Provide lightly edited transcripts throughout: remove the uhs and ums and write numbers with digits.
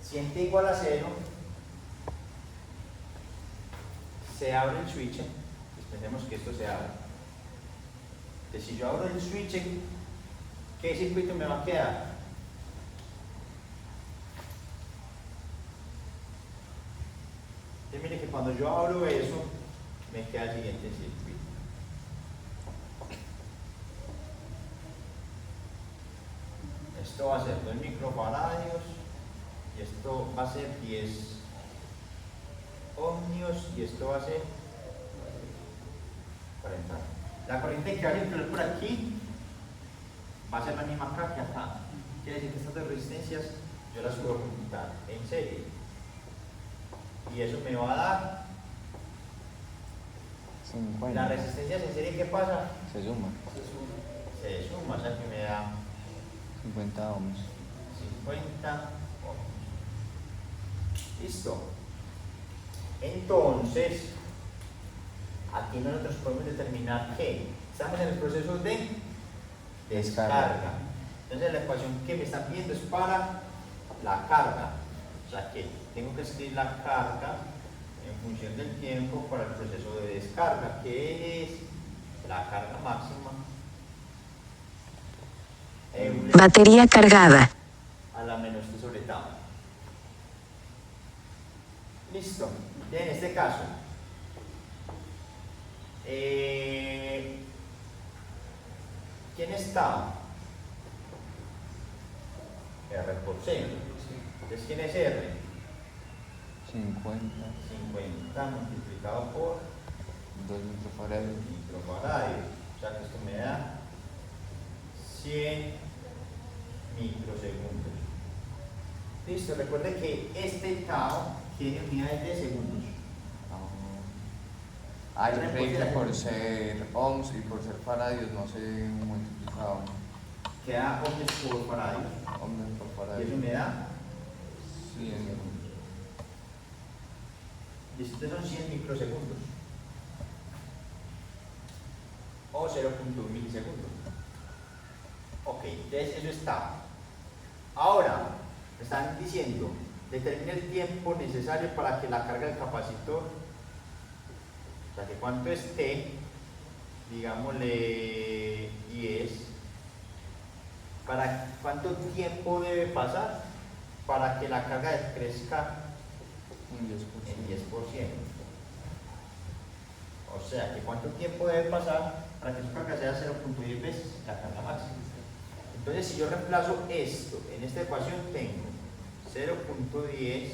Si en t igual a 0, se abre el switch, pues pensemos que esto se abre. Entonces, si yo abro el switch, ¿qué circuito me va a quedar? Entonces, mire que cuando yo abro eso, me queda el siguiente circuito. Esto va a ser 2 microfaradios y esto va a ser 10 ohmios y esto va a ser 40. La corriente que va a circular por aquí va a ser la misma acá que acá. Quiere decir que estas dos resistencias yo las puedo computar en serie. Y eso me va a dar 50. las resistencias en serie. ¿Qué pasa? Se suma. Se suma, o sea que me da 50 ohms. 50 ohms. Listo. Entonces, aquí nosotros podemos determinar que estamos en el proceso de descarga. Entonces la ecuación que me están viendo es para la carga. O sea que tengo que escribir la carga en función del tiempo para el proceso de descarga, que es la carga máxima. Batería cargada. A la menos T sobre tau. Listo. Bien, en este caso, ¿quién está? R por C. Entonces, ¿quién es R? 50. 50 multiplicado por 2 microfaradios. microfaradios. O sea que esto me da 100 microsegundos. Listo, recuerde que este tau tiene unidades de segundos. Ah, yo creí que por ser ohms y por ser faradios no se multiplicaban. Queda ohms por faradios. Ohms por Y faradios. eso me da 100 segundos. Listo, entonces son 100 microsegundos. O 0.1 milisegundos. Ok, entonces eso está. Ahora, me están diciendo, determine el tiempo necesario para que la carga del capacitor, o sea que cuánto es T, digámosle 10, para cuánto tiempo debe pasar para que la carga crezca Un 10%. en 10%. O sea que cuánto tiempo debe pasar para que su carga sea 0.10 veces la carga máxima. Entonces, si yo reemplazo esto en esta ecuación, tengo 0.10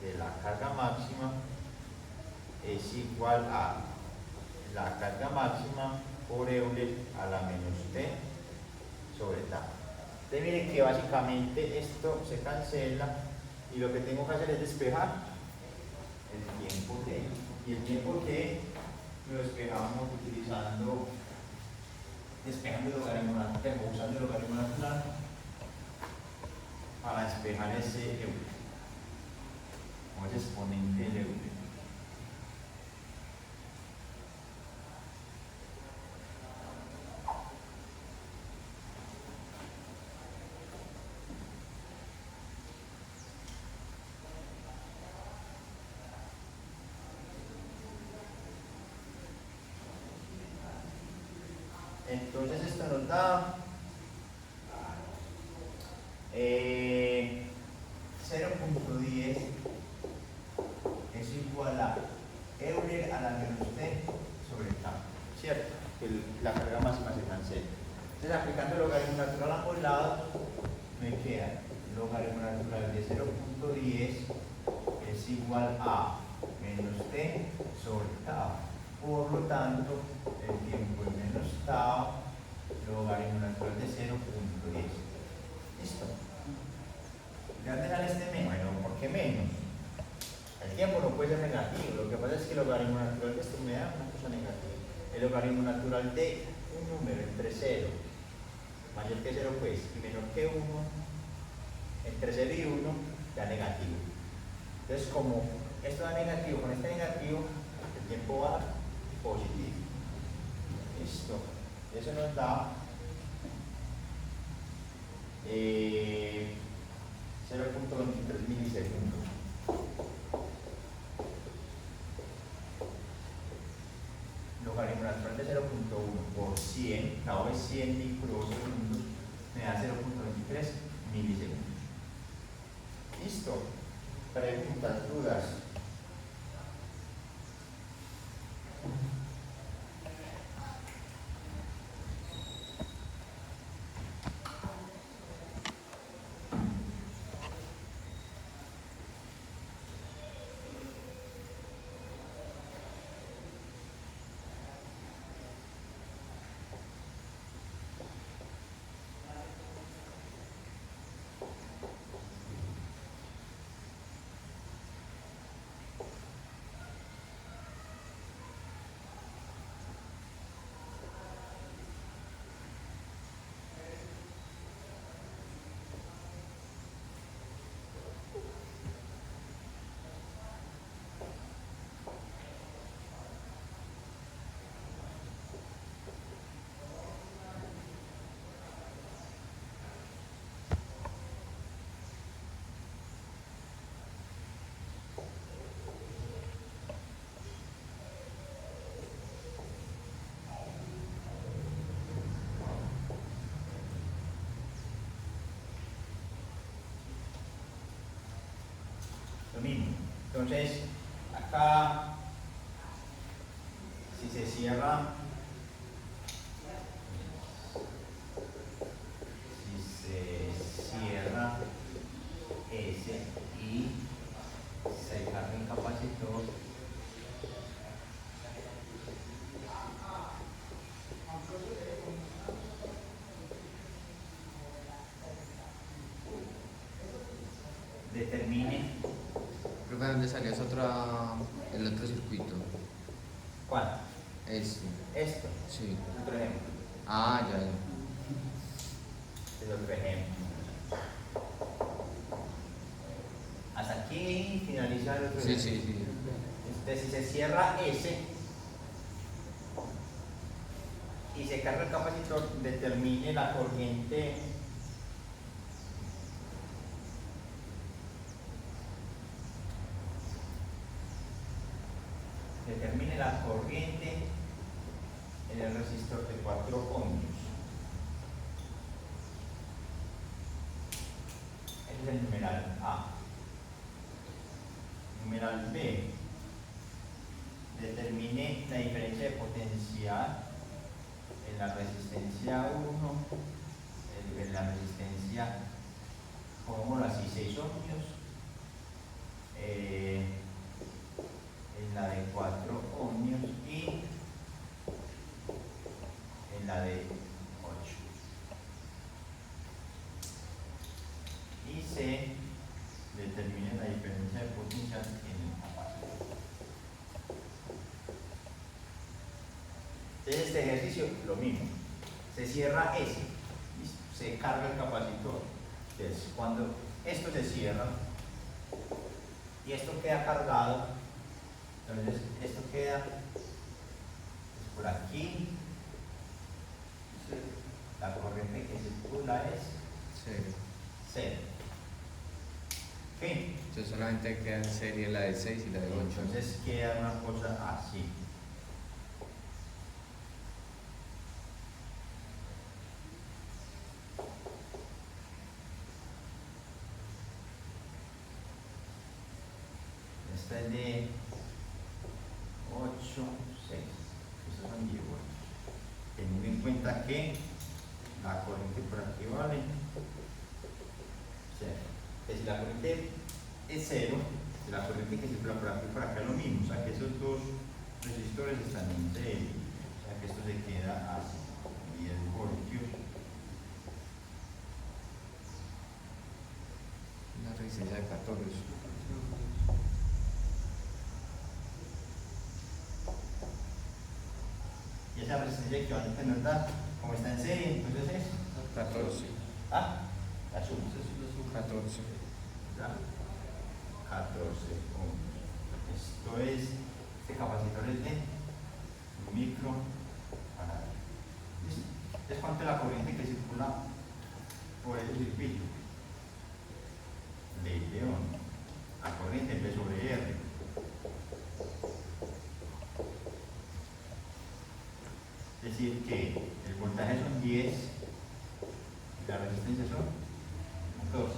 de la carga máxima es igual a la carga máxima por Euler a la menos T sobre tau. Entonces, miren que básicamente esto se cancela y lo que tengo que hacer es despejar el tiempo T. Y el tiempo T lo despejamos despejando el logaritmo natural, usando el logaritmo natural para despejar ese Euler, o ese exponente del Euler. Entonces esto nos da 0.10 es igual a Euler a la menos T sobre tau, ¿cierto? Que la carga máxima se cancela. Entonces, aplicando el logaritmo natural a ambos lados, me queda el logaritmo natural de 0.10 es igual a menos T sobre tau. Por lo tanto, el tiempo es menos tau, logaritmo natural de 0.10. ¿Listo? ¿De dónde sale este menos? Bueno, ¿por qué menos? El tiempo no puede ser negativo. Lo que pasa es que el logaritmo natural de esto me da una cosa negativa. El logaritmo natural de un número entre 0, mayor que 0 pues, y menor que 1, entre 0 y 1, da negativo. Entonces, como esto da negativo con este negativo, el tiempo va a dar positivo. Listo. Eso nos da 0.10 0.23 milisegundos. Logaritmo natural de 0.1 por 100, la O es 100 microsegundos, me da 0.23 milisegundos. Listo. Preguntas, dudas. Lo mismo. Entonces, acá, si se cierra, S y se carga el capacitor, determine. Creo que donde salió es el otro circuito. ¿Cuál? Este. Esto. Sí. Otro ejemplo. Ah, ya. Es otro ejemplo. Hasta aquí finaliza el otro Sí, ejemplo. sí, sí. Entonces, si se cierra S y se carga el capacitor, determine la corriente en el resistor de 4 ohmios. Ese es el numeral A. Numeral B. Determine la diferencia de potencial en la resistencia 1, en la resistencia, pongámoslo así, 6 ohmios, en la de 4 ohmios y en la de 8. Y C, determine la diferencia de potencial en el capacitor. Entonces este ejercicio, lo mismo. Se cierra S, ¿listo? Se carga el capacitor. Entonces cuando esto se cierra y esto queda cargado, entonces esto queda por aquí. La corriente que circula es Sí. 0. Fin. Entonces solamente queda en serie la de 6 y la de 8. Entonces queda una cosa así. Esta es de 8, 6. Estos son 10 voltios. Teniendo en cuenta que la corriente por aquí vale 0. Entonces, si la corriente es 0, la corriente que circula por aquí y por acá es lo mismo. O sea que esos dos resistores están en serie. O sea que esto se queda así. 10 voltios. Una resistencia de 14. Y esa resistencia equivalente nos da, como está en serie, entonces es 14. la suma. 14. ¿Ya? 14 ohmios. Esto es, este capacitor es de microfarad. ¿Listo? Entonces, ¿cuánto es la corriente que circula por el circuito? De decir que el voltaje son 10 y la resistencia son 12.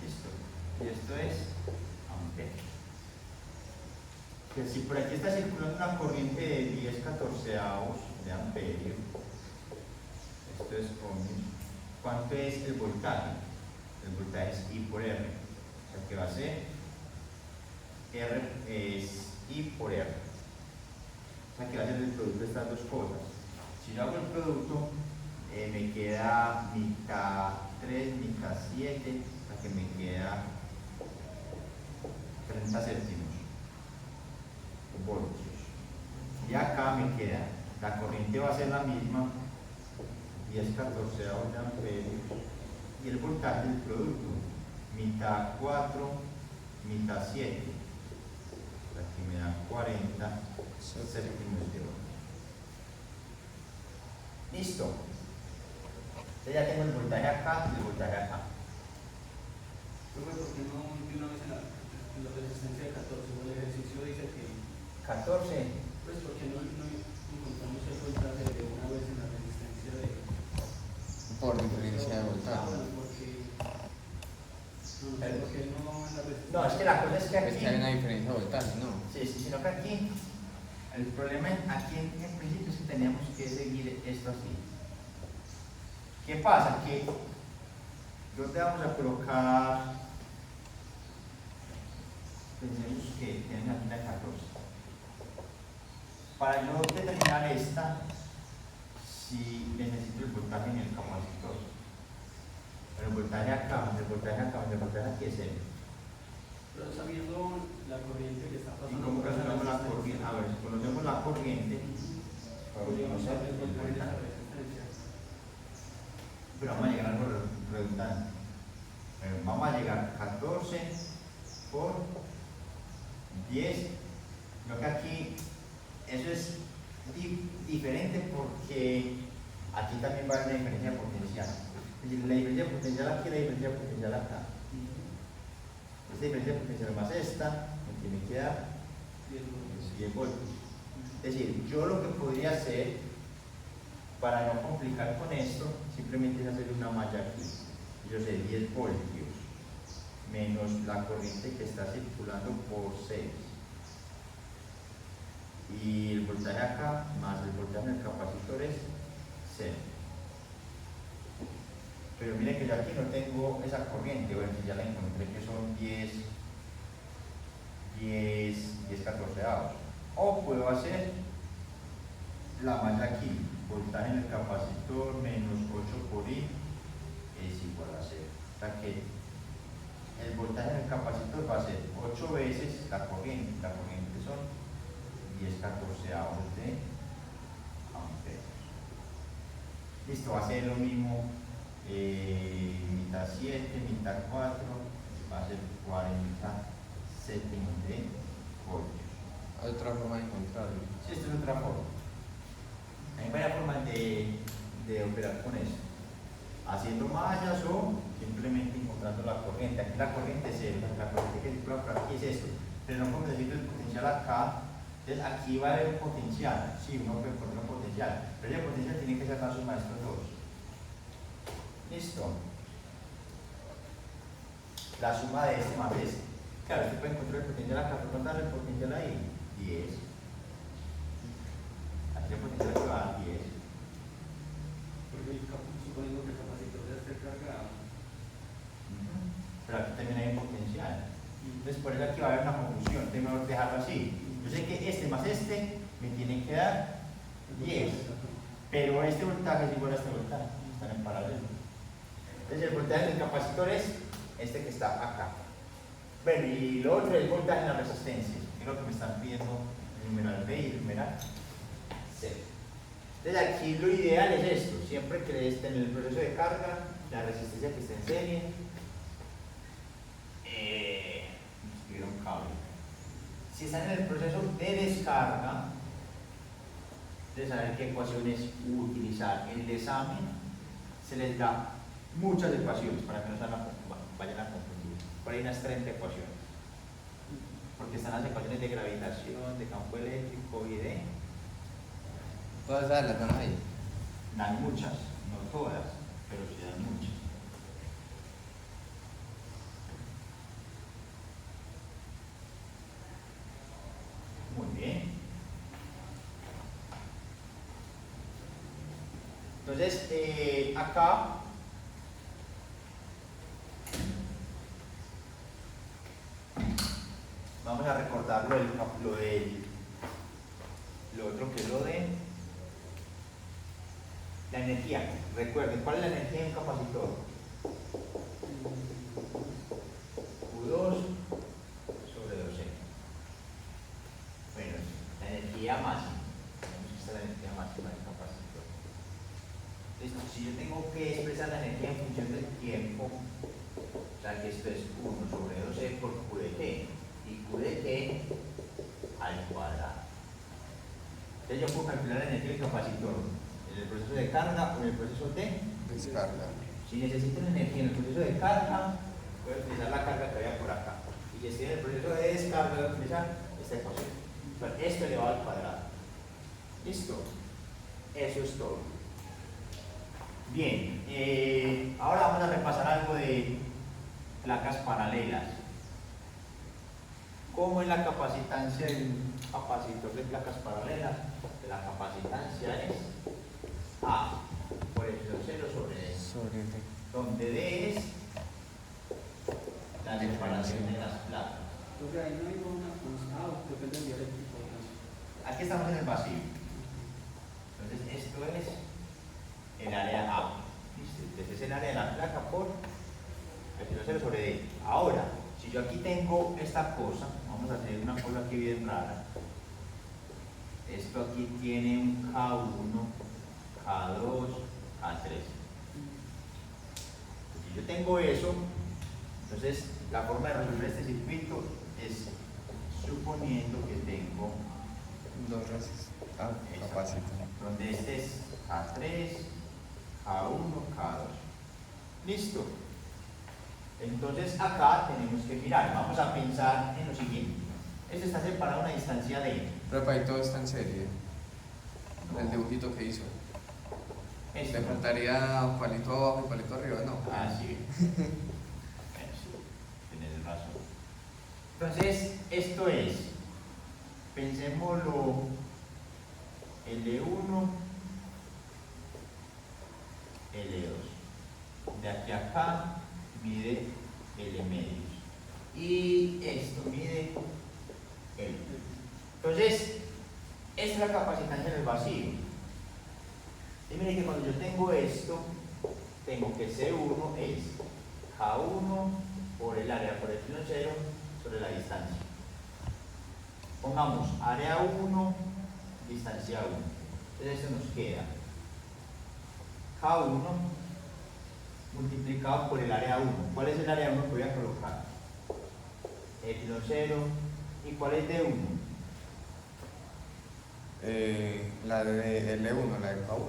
Listo. Y esto es amperes. Que si por aquí está circulando una corriente de 10 catorceavos de amperio, esto es ohmios, ¿cuánto es el voltaje? El voltaje es I por R. O sea que va a ser R es I por R. O sea que va a ser el producto de estas dos cosas. Si yo hago el producto, me queda mitad 3, mitad 7, o sea que me queda 30 céntimos voltios. Y acá me queda, la corriente va a ser la misma, 10 catorceavos de amperio, y el voltaje del producto, mitad 4, mitad 7. Aquí me da 40 céntimos de voltio. Listo. Entonces ya tengo el voltaje acá y el voltaje acá. ¿Por qué no de una vez en la resistencia de 14? O el ejercicio dice que, 14. pues, ¿por qué no encontramos el voltaje de una vez en la resistencia de... Por diferencia de voltaje. Porque... No sé, ¿por qué no en la resistencia? No, es que la cosa es que Es aquí. que hay una diferencia de voltaje, ¿no? Sí, sí, sino que aquí. El problema aquí en principio es que tenemos que seguir esto así. ¿Qué pasa? Que ¿dónde vamos a colocar? Pensemos que tenemos aquí una 14. Para yo determinar esta, si necesito el voltaje en el capacitor. Pero el voltaje acá, el voltaje aquí es M. Pero sabiendo la corriente que está ¿Y pasando... cómo por esa calculamos la resistencia, corriente? A ver, si conocemos la corriente, podríamos conocer saber el el voltaje de esa voltaje. resistencia. Pero vamos a llegar a algo redundante. Vamos a llegar a 14 por 10. Lo que aquí, eso es diferente porque aquí también va a haber una diferencia potencial. Es decir, la diferencia potencial aquí y la diferencia potencial acá. Esta diferencia potencial más esta, me tiene que dar 10 voltios. Es decir, yo lo que podría hacer, para no complicar con esto, simplemente es hacer una malla aquí. Yo sé, 10 voltios menos la corriente que está circulando por 6. Y el voltaje acá más el voltaje del capacitor es 0. Pero miren que yo aquí no tengo esa corriente, bueno, ya la encontré que son 10 catorceavos. O puedo hacer la malla aquí, voltaje en el capacitor menos 8 por I es igual a 0. O sea que el voltaje en el capacitor va a ser 8 veces la corriente son 10 catorceavos de amperes. Listo, va a ser lo mismo, mitad 7, mitad 4, va a ser 40 céntimos de voltios. Hay otra forma de encontrarlo. Sí, esta es otra forma. Hay varias formas de operar con eso. Haciendo mallas o simplemente encontrando la corriente. Aquí la corriente es esta, la corriente que circula por aquí es esto. Pero no como necesito el potencial acá, entonces aquí va a haber un potencial. Sí, uno puede encontrar un potencial, pero el potencial tiene que ser la suma de estos dos. Listo. La suma de este más este. Claro, usted puede encontrar el potencial acá, pero ¿cuánto es el potencial ahí? 10. Aquí el potencial que va a dar 10. Porque suponiendo que el capacitor ya esté cargado. Pero aquí también hay un potencial. Entonces por eso aquí va a haber una confusión. Entonces mejor dejarlo así. Yo sé que este más este me tienen que dar 10. Pero este voltaje es igual a este voltaje. Están en paralelo. Entonces el voltaje del capacitor es este que está acá. Bueno, y lo otro es el voltaje en la resistencia. Que es lo que me están pidiendo el numeral B y el numeral C. Entonces aquí lo ideal es esto. Siempre que esté en el proceso de carga, la resistencia que esté en serie, escribir un cable. Si están en el proceso de descarga, de saber qué ecuaciones utilizar en el examen, se les da muchas ecuaciones para que no se vayan a confundir. Por ahí unas 30 ecuaciones. Porque están las ecuaciones de gravitación, de campo eléctrico y de Todas esas las dan ahí. Dan muchas, no todas, pero sí dan muchas. Muy bien. Entonces, acá vamos a recordar lo otro que es lo de la energía. Recuerden, ¿cuál es la energía de un capacitor? Q2 sobre 2C. Bueno, la energía máxima. Esta es la energía máxima del capacitor. Listo, si yo tengo que expresar la energía en función del tiempo, o sea que esto es 1 sobre 2C por Q de T, y Q de T al cuadrado. Entonces yo puedo calcular la energía del capacitor en el proceso de carga o en el proceso de Descarga. Si necesito la energía en el proceso de carga, voy a utilizar la carga que había por acá. Y si estoy en el proceso de descarga, voy a utilizar esta ecuación. Pero esto elevado al cuadrado. ¿Listo? Eso es todo. Bien, ahora vamos a repasar algo de placas paralelas. ¿Cómo es la capacitancia de un capacitor de placas paralelas? La capacitancia es A por epsilon 0 sobre D, Sobre D. donde D es la separación de las placas. Entonces ahí no hay una constante, depende del dialéctrico. Aquí estamos en el vacío. Entonces esto es el área A. ¿Listo? Este es el área de la placa por epsilon 0 sobre D. Ahora, si yo aquí tengo esta cosa, vamos a hacer una cosa aquí bien rara. Esto aquí tiene un K1, K2, K3. Si yo tengo eso, entonces la forma de resolver este circuito es suponiendo que tengo Dos resistor. Ah, esta, capacitor. donde este es K3, K1, K2. Listo. Entonces acá tenemos que mirar, vamos a pensar en lo siguiente. Este está separado a una distancia de Pero para ahí todo está en serie. El dibujito que hizo. esto. Le faltaría palito abajo y palito arriba, ¿no? Ah, sí. Eso, tienes razón. Entonces, esto es, pensémoslo, L1, L2. De aquí a acá mide L medios. Y esto mide L. Entonces, esta es la capacitancia en el vacío. Y miren que cuando yo tengo esto, tengo que C1 es K1 por el área por epsilon 0 sobre la distancia. Pongamos área 1, distancia 1. Entonces esto nos queda K1 multiplicado por el área 1. ¿Cuál es el área 1 que voy a colocar? Epsilon 0. ¿Y cuál es D1? La de L1, la de K1.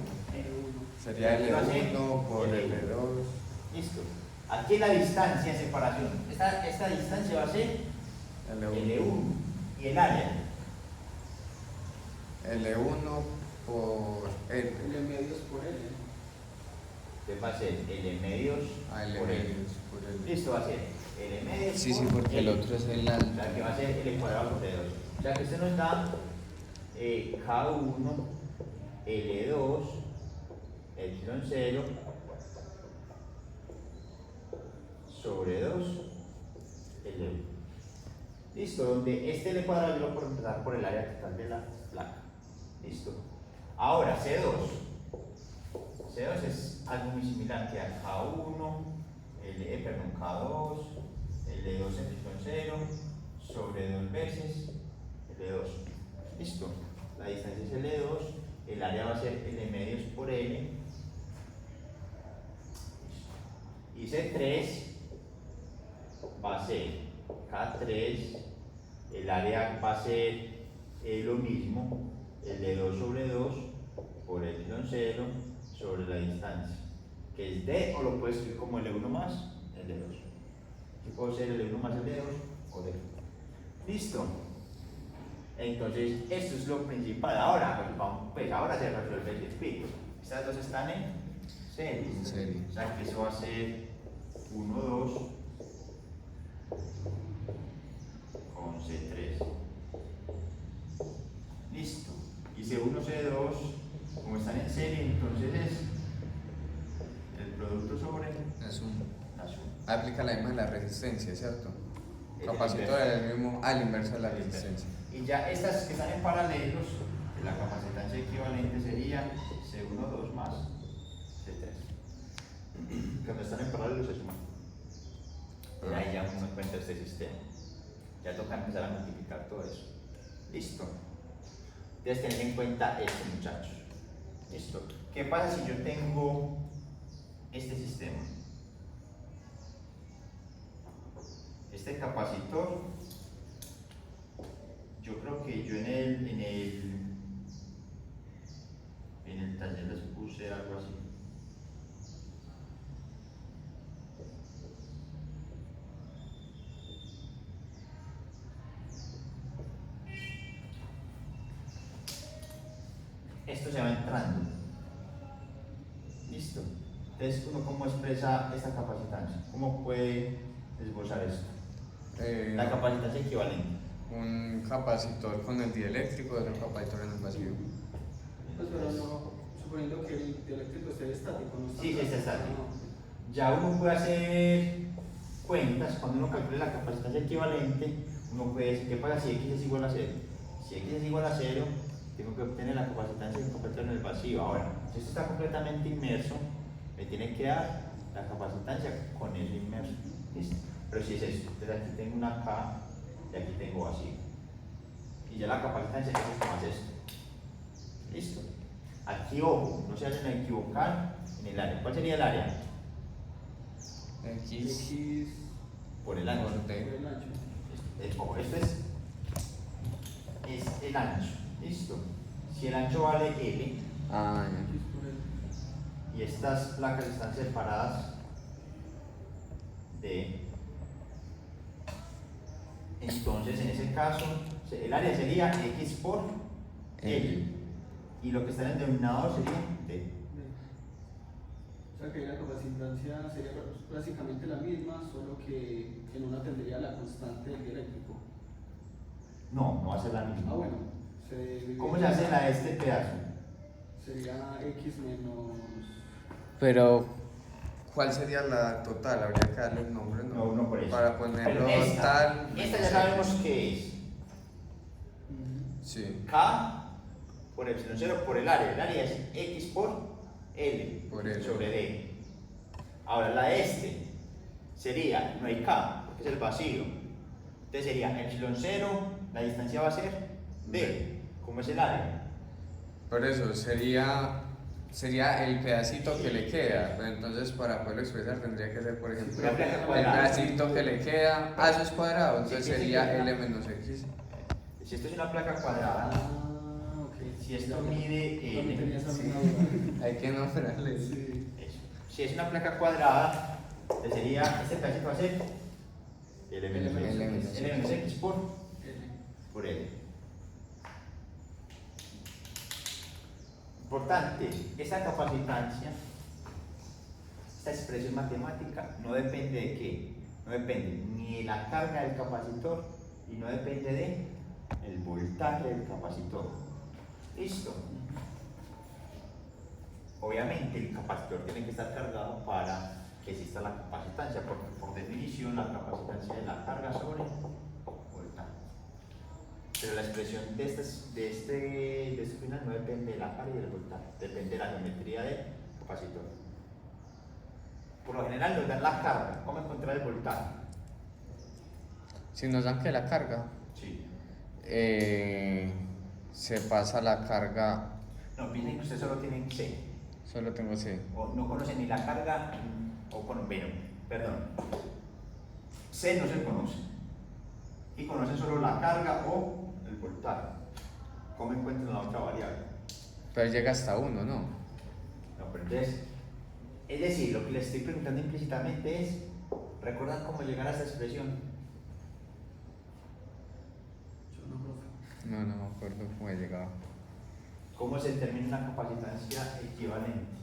Sería L1 por L2. Listo. Aquí la distancia de separación. Esta distancia va a ser L1. ¿Y el área? L1 por L. L medios por L. Entonces va a ser L medios L por L. medios por L. Listo, va a ser L medios Sí, sí, por porque el L. otro es el O alto. sea que va a ser L cuadrado sobre 2. O sea que este nos da K1, L2, epsilon 0 sobre 2, L1. Listo, donde este L cuadrado yo lo puedo empezar por el área total de la placa. Listo. Ahora, C2. C2 es algo muy similar que a K1, K2, L2 epsilon 0 sobre 2 veces L2. Listo. La distancia es L2, el área va a ser L medios por L. Listo. Y C3 va a ser K3, el área va a ser lo mismo, L2 sobre 2 por epsilon 0 sobre la distancia, que es D, o lo puedes escribir como L1 más L2. Aquí puedo ser L1 más L2 o D. Listo. Entonces, esto es lo principal. Ahora, pues ahora se resuelve el circuito. Estas dos están en serie. En serie. O sea, que eso va a ser 1, 2 con C3. Listo. Y C1, C2, como están en serie, entonces es el producto sobre Es un. la suma. Aplica la misma de la resistencia, ¿cierto? El Capacitor inverso. es el mismo al inverso de la resistencia. Y ya estas que están en paralelos, la capacitancia equivalente sería C1, 2 más C3. Cuando están en paralelo se suman. Y ahí ya uno encuentra este sistema. Ya toca empezar a multiplicar todo eso. Listo. Debes tener en cuenta esto, muchachos. Listo. ¿Qué pasa si yo tengo este sistema? Este capacitor, yo creo que yo en el taller les puse algo así. Esto se va entrando. Listo. Entonces, ¿uno cómo expresa esta capacitancia? ¿Cómo puede esbozar esto? La capacitancia equivalente. Un capacitor con el dieléctrico y otro capacitor en el vacío. Pues, pero no, suponiendo que el dieléctrico esté estático, ¿no? Sí, sí, está estático. Ya uno puede hacer cuentas, cuando uno calcule la capacitancia equivalente, uno puede decir, ¿qué pasa si X es igual a 0? Si X es igual a 0, tengo que obtener la capacitancia de un capacitor en el vacío. Ahora, si esto está completamente inmerso, me tiene que dar la capacitancia con el inmerso. ¿Listo? Pero si es esto, entonces aquí tengo una K y aquí tengo vacío. Y ya la capacitancia es esto más esto. ¿Listo? Aquí, ojo, no se hacen a equivocar en el área. ¿Cuál sería el área? X X Por el ancho. por por D. el ancho. Ojo, esto es el ancho. ¿Listo? Si el ancho vale L Ah, X por el. y estas placas están separadas de, entonces en ese caso el área sería X por L y lo que está en el denominador sería D. O sea que la capacitancia sería básicamente la misma, solo que en una tendría la constante del dieléctrico. No, no va a ser la misma. Ah, bueno. Se ¿Cómo se hace la de este pedazo? Sería X menos. Pero, ¿cuál sería la total? Habría que darle un nombre, ¿no? No, no por eso. Para ponerlo Pero esta tal. ya sabemos qué es. Sí, K por epsilon 0 por el área. El área es X por L Por L. sobre D. Ahora la de este sería, no hay K, porque es el vacío. Entonces sería epsilon 0, la distancia va a ser D, como es el área. por eso sería el pedacito que le queda. Pero entonces, para poderlo expresar, tendría que ser, por ejemplo, La placa el cuadrada. pedacito que le queda. Ah, eso es cuadrado, entonces Sí, sí, sí, sería sí. L menos X. Si esto es una placa cuadrada, Ah, ok. si esto Ya, mide también tenía L, esa Sí. misma duda. Hay que nombrarle. Sí. eso. Si es una placa cuadrada, entonces sería, este pedacito va a ser L menos L X. menos L menos X L. por L. Importante, esa capacitancia, esta expresión matemática no depende de qué, no depende ni de la carga del capacitor y no depende de el voltaje del capacitor. ¿Listo? Obviamente el capacitor tiene que estar cargado para que exista la capacitancia, porque por definición la capacitancia es la carga sobre voltaje. Pero la expresión de este final no depende de la carga y del voltaje, depende de la geometría del capacitor. Por lo general nos dan la carga. ¿Cómo encontrar el voltaje? Si nos dan que la carga, Sí. se pasa la carga. No, piensen que ustedes solo tienen C. Solo tengo C. O no conocen ni la carga, o perdón. C no se conoce. Y conocen solo la carga o el voltaje. ¿Cómo encuentran la otra variable? Pero llega hasta 1, ¿no? No, pero entonces, es decir, lo que les estoy preguntando implícitamente es, ¿recuerdan cómo llegar a esta expresión? Yo no, profe. No, no me acuerdo cómo he llegado. ¿Cómo se determina una capacitancia equivalente?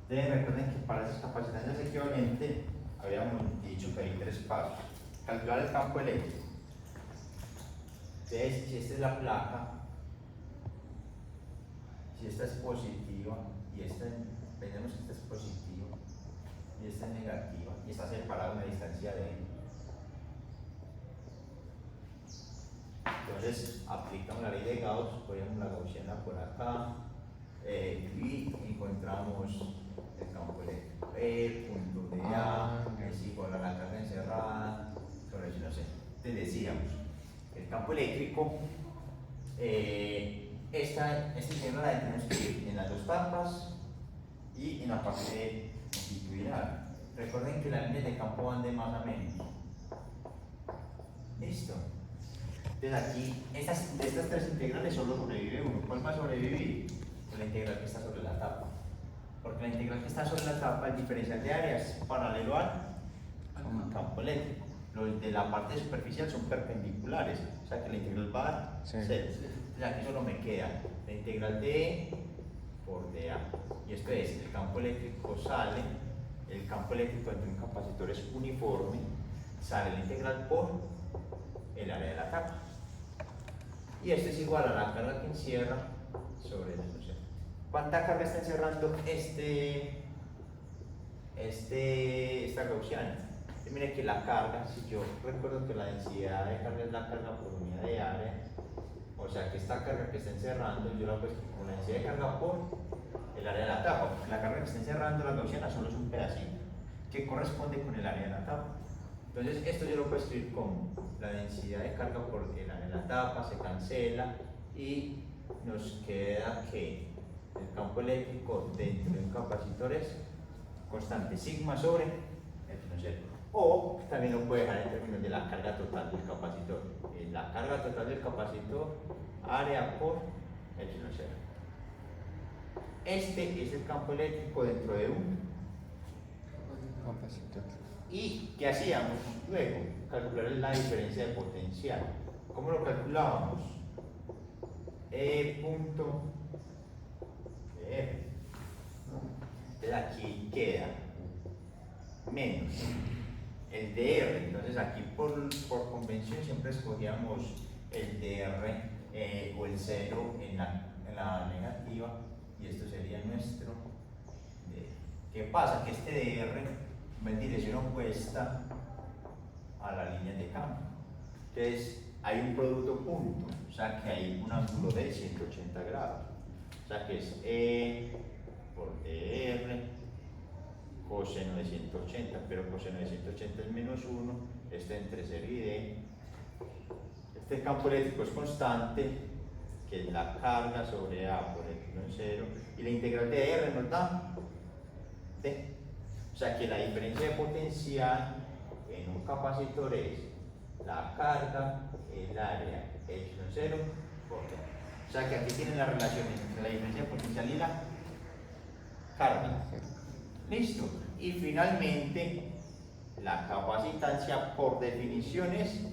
Recuerden que para esas capacitancias equivalentes habíamos dicho que hay 3 pasos. Calcular el campo eléctrico. Entonces, si esta es la placa, si esta es positiva y esta, pensemos que esta es positiva y esta es negativa y está separada a una distancia de n. Entonces, aplicamos la ley de Gauss, ponemos la gaussiana por acá y encontramos el campo eléctrico. El punto de A es igual a la carga encerrada sobre el no sé. Te decíamos, el campo eléctrico, esta integral la tenemos que ir en las 2 tapas y en la parte longitudinal. Recuerden que las líneas de campo van de más a menos. Listo. Entonces aquí, de estas 3 integrales solo sobrevive uno. ¿Cuál va a sobrevivir? La integral que está sobre la tapa. Porque la integral que está sobre la tapa, el diferencial de área es paralelo al campo eléctrico. Los de la parte superficial son perpendiculares, o sea que la integral va a 0. Entonces aquí solo me queda la integral de E por dA. Y esto es, el campo eléctrico sale, el campo eléctrico entre un capacitor es uniforme, sale la integral por el área de la tapa. Y esto es igual a la carga que encierra sobre el no sé. ¿Cuánta carga está encerrando esta gaussiana? Y mire que la carga, si yo recuerdo que la densidad de carga es la carga por unidad de área, o sea que esta carga que está encerrando, yo la puedo con la densidad de carga por el área de la tapa, porque la carga que está encerrando la gaussiana solo es un pedacito, que corresponde con el área de la tapa. Entonces esto yo lo puedo escribir como la densidad de carga por el área de la tapa, se cancela y nos queda que el campo eléctrico dentro de un capacitor es constante sigma sobre epsilon 0. O también lo puede dejar en términos de la carga total del capacitor. La carga total del capacitor, área por epsilon 0. Este es el campo eléctrico dentro de un Capacitor. ¿Y qué hacíamos? Luego, calcular la diferencia de potencial. ¿Cómo lo calculábamos? E punto de R. Entonces aquí queda menos el dr. Entonces aquí por convención siempre escogíamos el dr o el 0 en la negativa y esto sería nuestro dr. ¿Qué pasa? Que este dr va en dirección opuesta a la línea de campo. Entonces hay un producto punto, o sea que hay un ángulo de 180 grados. O sea que es E por dr coseno de 180, pero coseno de 180 es menos 1, este entre 0 y d. Este campo eléctrico es constante, que es la carga sobre A por epsilon 0, y la integral de R nos da D. O sea que la diferencia de potencial en un capacitor es la carga, el área, epsilon 0 por D. O sea que aquí tienen la relación entre la diferencia de potencial y la carga. Listo. Y finalmente, la capacitancia por definición es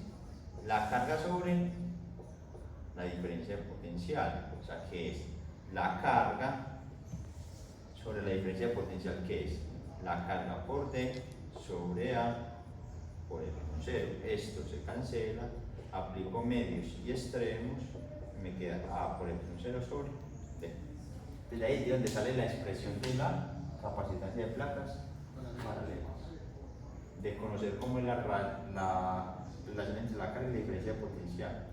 la carga sobre la diferencia de potencial. O sea que es la carga sobre la diferencia de potencial, que es la carga por D sobre A por epsilon 0. Esto se cancela, aplico medios y extremos, y me queda A por epsilon 0 sobre D. Desde ahí es de donde sale la expresión de la capacitancia de placas paralelas. De conocer cómo es la relación entre la carga y la diferencia de potencial.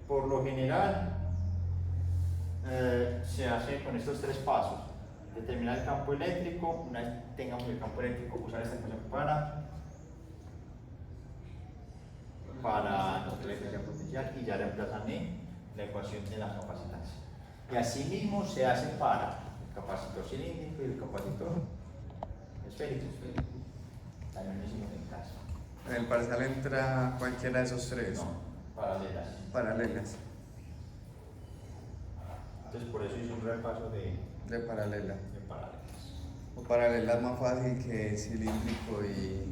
Por lo general, se hace con estos 3 pasos. Determinar el campo eléctrico, una vez tengamos el campo eléctrico, usar esta ecuación para la diferencia potencial y ya reemplazan E la ecuación de la capacitancia. Y así mismo se hace para el capacitor cilíndrico y el capacitor esférico. También lo hicimos en casa. En el parcial entra cualquiera de esos tres. No, paralelas. Paralelas. Entonces por eso hice un repaso De paralela. de paralelas. O paralela es más fácil que cilíndrico y